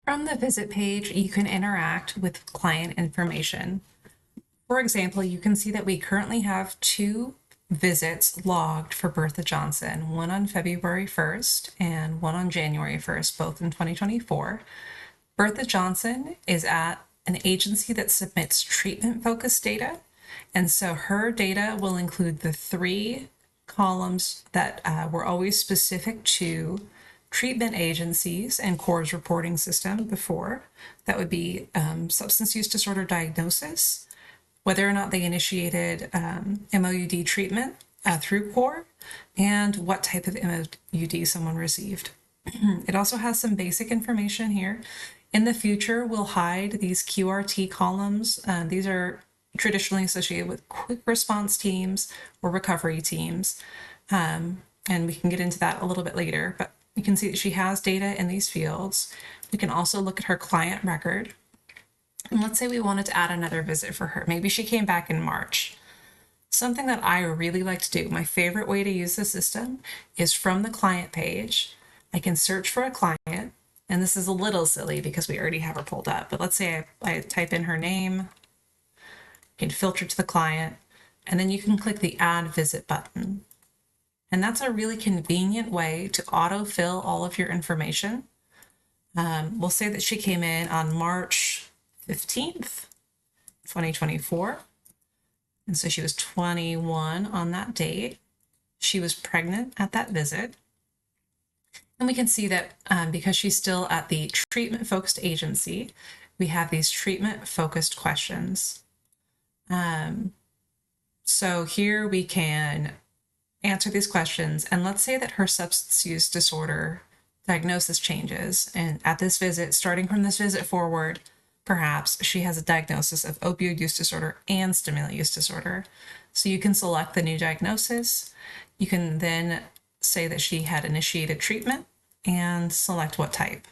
From the visit page, you can interact with client information. For example, you can see that we currently have 2 visits logged for Bertha Johnson, one on February 1st and one on January 1st, both in 2024. Bertha Johnson is at an agency that submits treatment-focused data, and so her data will include the 3 columns that were always specific to treatment agencies and CORE's reporting system before. That would be substance use disorder diagnosis, whether or not they initiated MOUD treatment through CORE, and what type of MOUD someone received. It also has some basic information here. In the future, we'll hide these QRT columns. These are traditionally associated with quick response teams or recovery teams. And we can get into that a little bit later, but you can see that she has data in these fields. We can also look at her client record. And let's say we wanted to add another visit for her. Maybe she came back in March. Something that I really like to do, my favorite way to use the system, is from the client page. I can search for a client, and this is a little silly because we already have her pulled up, but let's say I type in her name, you can filter to the client, and then you can click the Add Visit button. And that's a really convenient way to autofill all of your information. We'll say that she came in on March 15th, 2024. And so she was 21 on that date. She was pregnant at that visit. And we can see that because she's still at the treatment-focused agency, we have these treatment-focused questions. So here we can answer these questions, and let's say that her substance use disorder diagnosis changes, and at this visit, starting from this visit forward, perhaps she has a diagnosis of opioid use disorder and stimulant use disorder. So you can select the new diagnosis. You can then say that she had initiated treatment and select what type.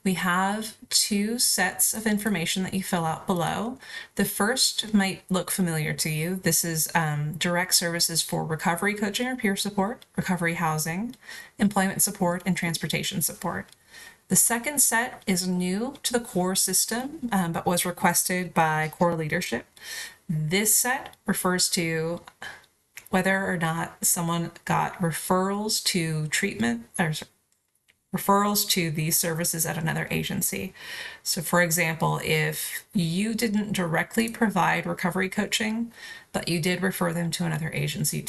We have 2 sets of information that you fill out below. The first might look familiar to you. This is direct services for recovery coaching or peer support, recovery housing, employment support, and transportation support. The second set is new to the CORE system, but was requested by CORE leadership. This set refers to whether or not someone got referrals to treatment or referrals to these services at another agency. So for example, if you didn't directly provide recovery coaching, but you did refer them to another agency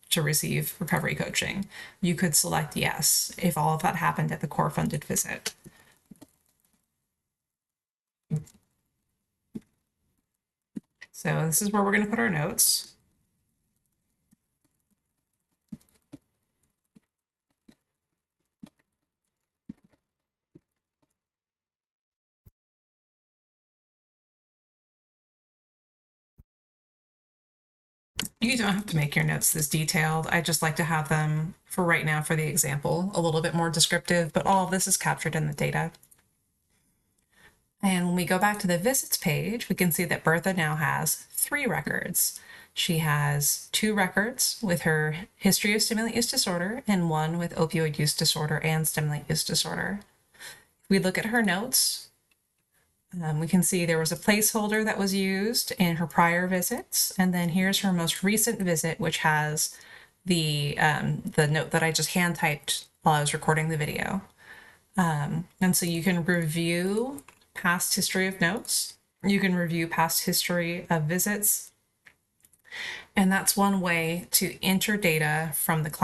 to receive recovery coaching, you could select yes if all of that happened at the CORE funded visit. So this is where we're going to put our notes. You don't have to make your notes this detailed. I just like to have them, for right now, for the example, a little bit more descriptive, but all of this is captured in the data. And when we go back to the visits page, we can see that Bertha now has 3 records. She has 2 records with her history of stimulant use disorder and 1 with opioid use disorder and stimulant use disorder. If we look at her notes, we can see there was a placeholder that was used in her prior visits, and then here's her most recent visit, which has the note that I just hand typed while I was recording the video. And so you can review past history of notes, you can review past history of visits, and that's one way to enter data from the client.